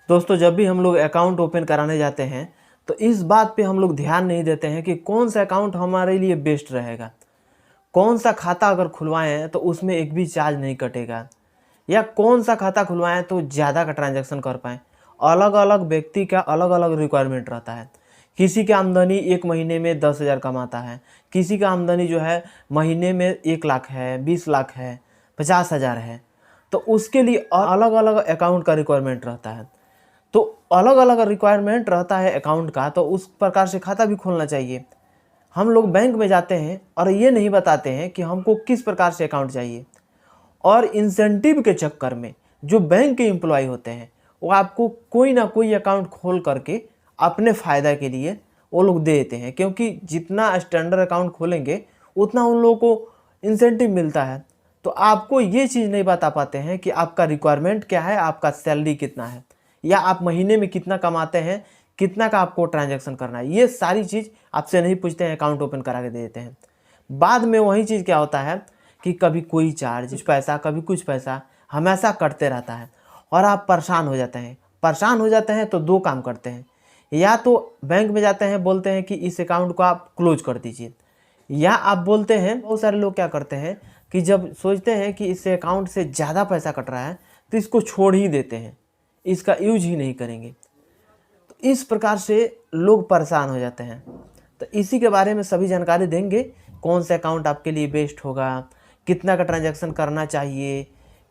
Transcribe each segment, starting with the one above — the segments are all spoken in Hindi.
दोस्तों जब भी हम लोग अकाउंट ओपन कराने जाते हैं तो इस बात पे हम लोग ध्यान नहीं देते हैं कि कौन सा अकाउंट हमारे लिए बेस्ट रहेगा। कौन सा खाता अगर खुलवाएं तो उसमें एक भी चार्ज नहीं कटेगा, या कौन सा खाता खुलवाएं तो ज़्यादा का ट्रांजैक्शन कर पाएँ। अलग अलग व्यक्ति का अलग अलग रिक्वायरमेंट रहता है। किसी की आमदनी एक महीने में 10,000 कमाता है, किसी का आमदनी जो है महीने में 1 लाख है, 20 लाख है, 50,000 है। तो उसके लिए अलग अलग अकाउंट का रिक्वायरमेंट रहता है। तो अलग अलग रिक्वायरमेंट रहता है अकाउंट का, तो उस प्रकार से खाता भी खोलना चाहिए। हम लोग बैंक में जाते हैं और ये नहीं बताते हैं कि हमको किस प्रकार से अकाउंट चाहिए, और इंसेंटिव के चक्कर में जो बैंक के एम्प्लॉय होते हैं वो आपको कोई ना कोई अकाउंट खोल करके अपने फ़ायदा के लिए वो लोग दे देते हैं, क्योंकि जितना स्टैंडर्ड अकाउंट खोलेंगे उतना उन लोगों को इंसेंटिव मिलता है। तो आपको ये चीज़ नहीं बता पाते हैं कि आपका रिक्वायरमेंट क्या है, आपका सैलरी कितना है, या आप महीने में कितना कमाते हैं, कितना का आपको ट्रांजैक्शन करना है। ये सारी चीज़ आपसे नहीं पूछते हैं, अकाउंट ओपन करा के दे देते हैं। बाद में वही चीज़ क्या होता है कि कभी कोई चार्ज, कुछ पैसा, कभी कुछ पैसा हमेशा कटते रहता है और आप परेशान हो जाते हैं। परेशान हो जाते हैं तो दो काम करते हैं, या तो बैंक में जाते हैं, बोलते हैं कि इस अकाउंट को आप क्लोज कर दीजिए, या आप बोलते हैं, बहुत सारे लोग क्या करते हैं कि जब सोचते हैं कि इस अकाउंट से ज़्यादा पैसा कट रहा है तो इसको छोड़ ही देते हैं, इसका यूज ही नहीं करेंगे। तो इस प्रकार से लोग परेशान हो जाते हैं। तो इसी के बारे में सभी जानकारी देंगे, कौन सा अकाउंट आपके लिए बेस्ट होगा, कितना का ट्रांजैक्शन करना चाहिए,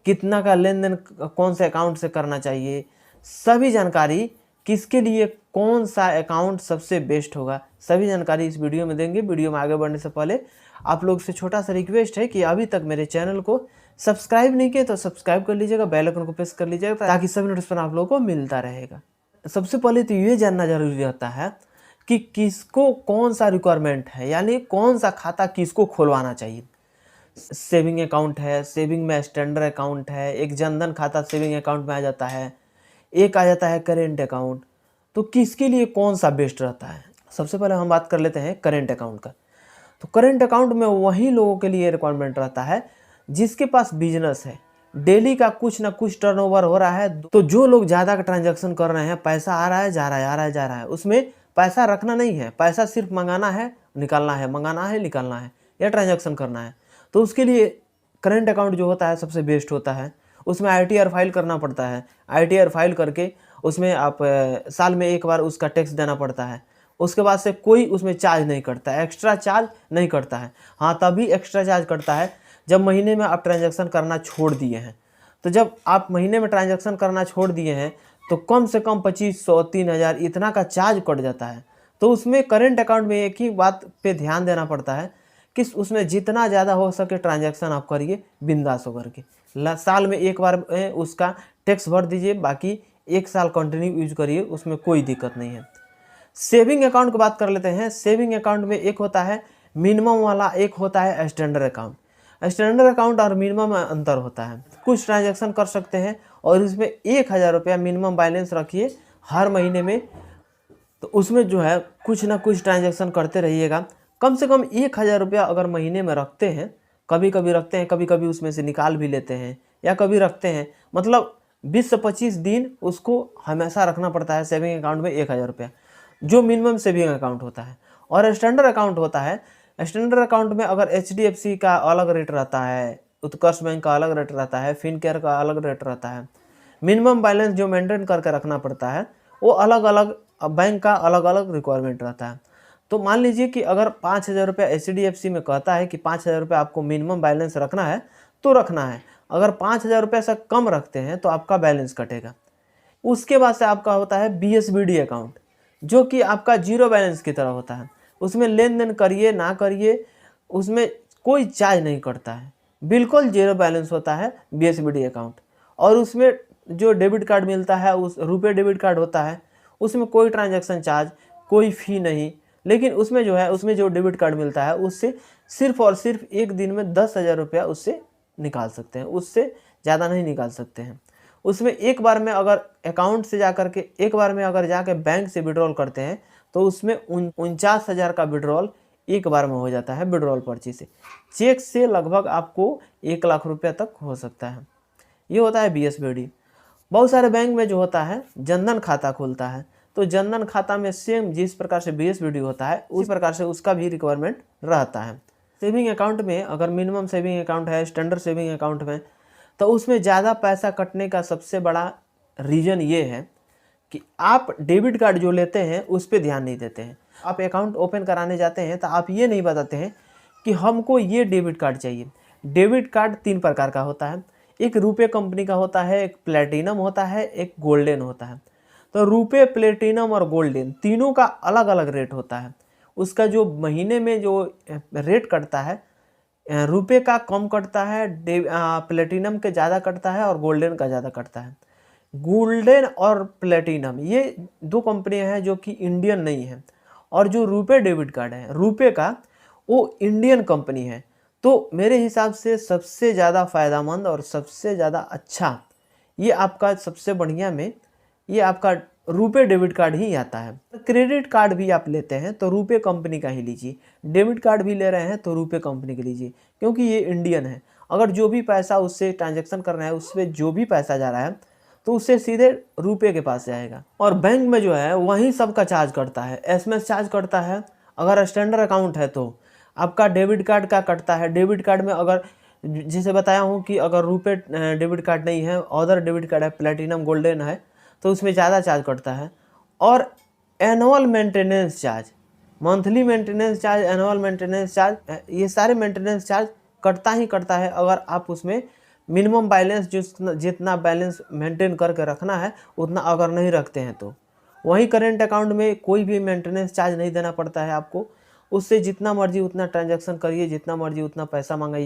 कितना का लेन देन कौन से अकाउंट से करना चाहिए, सभी जानकारी किसके लिए कौन सा अकाउंट सबसे बेस्ट होगा, सभी जानकारी इस वीडियो में देंगे। वीडियो में आगे बढ़ने से पहले आप लोग से छोटा सा रिक्वेस्ट है कि अभी तक मेरे चैनल को सब्सक्राइब नहीं किए तो सब्सक्राइब कर लीजिएगा, बेल आइकन को प्रेस कर लीजिएगा ताकि सभी नोटिफिकेशन आप लोगों को मिलता रहेगा। सबसे पहले तो ये जानना जरूरी रहता है कि किसको कौन सा रिक्वायरमेंट है, यानी कौन सा खाता किसको खुलवाना चाहिए। सेविंग अकाउंट है, सेविंग में स्टैंडर्ड अकाउंट है, एक जनधन खाता सेविंग अकाउंट में आ जाता है, एक आ जाता है करेंट अकाउंट। तो किसके लिए कौन सा बेस्ट रहता है। सबसे पहले हम बात कर लेते हैं करेंट अकाउंट का। तो करेंट अकाउंट में वही लोगों के लिए रिक्वायरमेंट रहता है जिसके पास बिजनेस है, डेली का कुछ ना कुछ टर्नओवर हो रहा है। तो जो लोग ज़्यादा का ट्रांजैक्शन कर रहे हैं, पैसा आ रहा है, जा रहा है, आ रहा है, जा रहा है, उसमें पैसा रखना नहीं है, पैसा सिर्फ मंगाना है, निकालना है, मंगाना है, निकालना है, या ट्रांजैक्शन करना है। तो उसके लिए करेंट अकाउंट जो होता है सबसे बेस्ट होता है। उसमें ITR फाइल करना पड़ता है। ITR फाइल करके उसमें आप साल में एक बार उसका टैक्स देना पड़ता है। उसके बाद से कोई उसमें चार्ज नहीं कटता है, एक्स्ट्रा चार्ज नहीं कटता है। हाँ, तभी एक्स्ट्रा चार्ज कटता है जब महीने में आप ट्रांजैक्शन करना छोड़ दिए हैं। तो जब आप महीने में ट्रांजैक्शन करना छोड़ दिए हैं तो कम से कम 2500, 3000 इतना का चार्ज कट जाता है। तो उसमें करेंट अकाउंट में एक ही बात पे ध्यान देना पड़ता है कि उसमें जितना ज़्यादा हो सके ट्रांजैक्शन आप करिए बिंदास होकर के। साल में एक बार उसका टैक्स भर दीजिए, बाकी एक साल कंटिन्यू यूज करिए, उसमें कोई दिक्कत नहीं है। सेविंग अकाउंट की बात कर लेते हैं। सेविंग अकाउंट में एक होता है मिनिमम वाला, एक होता है स्टैंडर्ड अकाउंट। स्टैंडर्ड अकाउंट और मिनिमम में अंतर होता है। कुछ ट्रांजैक्शन कर सकते हैं और इसमें 1000 रुपया मिनिमम बैलेंस रखिए हर महीने में। तो उसमें जो है कुछ ना कुछ ट्रांजैक्शन करते रहिएगा। कम से कम 1000 रुपया अगर महीने में रखते हैं, कभी कभी रखते हैं, कभी कभी उसमें से निकाल भी लेते हैं, या कभी रखते हैं, मतलब 20 से 25 दिन उसको हमेशा रखना पड़ता है सेविंग अकाउंट में 1000 रुपया, जो मिनिमम सेविंग अकाउंट होता है। और स्टैंडर्ड अकाउंट होता है। स्टैंडर्ड अकाउंट में अगर HDFC का अलग रेट रहता है, उत्कर्ष बैंक का अलग रेट रहता है, फिनकेयर का अलग रेट रहता है। मिनिमम बैलेंस जो मेंटेन करके रखना पड़ता है वो अलग अलग बैंक का अलग अलग रिक्वायरमेंट रहता है। तो मान लीजिए कि अगर 5000 रुपया HDFC में कहता है कि 5000 रुपया आपको मिनिमम बैलेंस रखना है तो रखना है। अगर 5000 रुपये से कम रखते हैं तो आपका बैलेंस कटेगा। उसके बाद से आपका होता है BSBD अकाउंट, जो कि आपका जीरो बैलेंस की तरह होता है। उसमें लेन देन करिए ना करिए, उसमें कोई चार्ज नहीं कटता है, बिल्कुल जीरो बैलेंस होता है BSBD अकाउंट। और उसमें जो डेबिट कार्ड मिलता है, उस रुपए डेबिट कार्ड होता है, उसमें कोई ट्रांजैक्शन चार्ज, कोई फ़ी नहीं। लेकिन उसमें जो है, उसमें जो डेबिट कार्ड मिलता है उससे सिर्फ और सिर्फ एक दिन में 10,000 रुपया उससे निकाल सकते हैं, उससे ज़्यादा नहीं निकाल सकते हैं। उसमें एक बार में अगर अकाउंट से जाकर के एक बार में अगर जाके बैंक से विड्रॉल करते हैं तो उसमें 49,000 का विड्रॉल एक बार में हो जाता है विड्रॉल पर्ची से। चेक से लगभग आपको 1 लाख रुपया तक हो सकता है। ये होता है BSBD। बहुत सारे बैंक में जो होता है जनधन खाता खुलता है, तो जनधन खाता में सेम जिस प्रकार से BSBD होता है उस प्रकार से उसका भी रिक्वायरमेंट रहता है। सेविंग अकाउंट में अगर मिनिमम सेविंग अकाउंट है, स्टैंडर्ड सेविंग अकाउंट में, तो उसमें ज़्यादा पैसा कटने का सबसे बड़ा रीज़न ये है कि आप डेबिट कार्ड जो लेते हैं उस पर ध्यान नहीं देते हैं। आप अकाउंट ओपन कराने जाते हैं तो आप ये नहीं बताते हैं कि हमको ये डेबिट कार्ड चाहिए। डेबिट कार्ड 3 प्रकार का होता है, एक रुपे कंपनी का होता है, एक प्लेटिनम होता है, एक गोल्डन होता है। तो रुपे, प्लेटिनम और गोल्डन तीनों का अलग अलग रेट होता है। उसका जो महीने में जो रेट कटता है, रुपए का कम कटता है, प्लेटिनम के ज़्यादा कटता है और गोल्डन का ज़्यादा कटता है। गोल्डन और प्लेटिनम ये 2 कंपनियां हैं जो कि इंडियन नहीं है, और जो रुपे डेबिट कार्ड है रुपे का वो इंडियन कंपनी है। तो मेरे हिसाब से सबसे ज़्यादा फ़ायदेमंद और सबसे ज़्यादा अच्छा ये आपका सबसे बढ़िया में ये आपका रुपे डेबिट कार्ड ही आता है। क्रेडिट कार्ड भी आप लेते हैं तो रुपे कंपनी का ही लीजिए, डेबिट कार्ड भी ले रहे हैं तो रुपे कंपनी का लीजिए, क्योंकि ये इंडियन है। अगर जो भी पैसा उससे ट्रांजैक्शन करना है, उससे जो भी पैसा जा रहा है तो उससे सीधे रुपए के पास जाएगा। और बैंक में जो है वहीं सबका चार्ज कटता है, SMS चार्ज कटता है। अगर स्टैंडर्ड अकाउंट है तो आपका डेबिट कार्ड का कटता है। डेबिट कार्ड में अगर जैसे बताया हूँ कि अगर रुपे डेबिट कार्ड नहीं है, अदर डेबिट कार्ड है, प्लेटिनम गोल्डन है, तो उसमें ज़्यादा चार्ज कटता है। और annual maintenance charge, monthly maintenance charge, annual maintenance charge, ये सारे मेंटेनेंस चार्ज कटता ही कटता है। अगर आप उसमें मिनिमम बैलेंस जितना बैलेंस मेंटेन करके रखना है उतना अगर नहीं रखते हैं तो वहीं करेंट अकाउंट में कोई भी मेंटेनेंस चार्ज नहीं देना पड़ता है आपको। उससे जितना मर्जी उतना ट्रांजैक्शन करिए, जितना मर्जी उतना पैसा मंगाइए।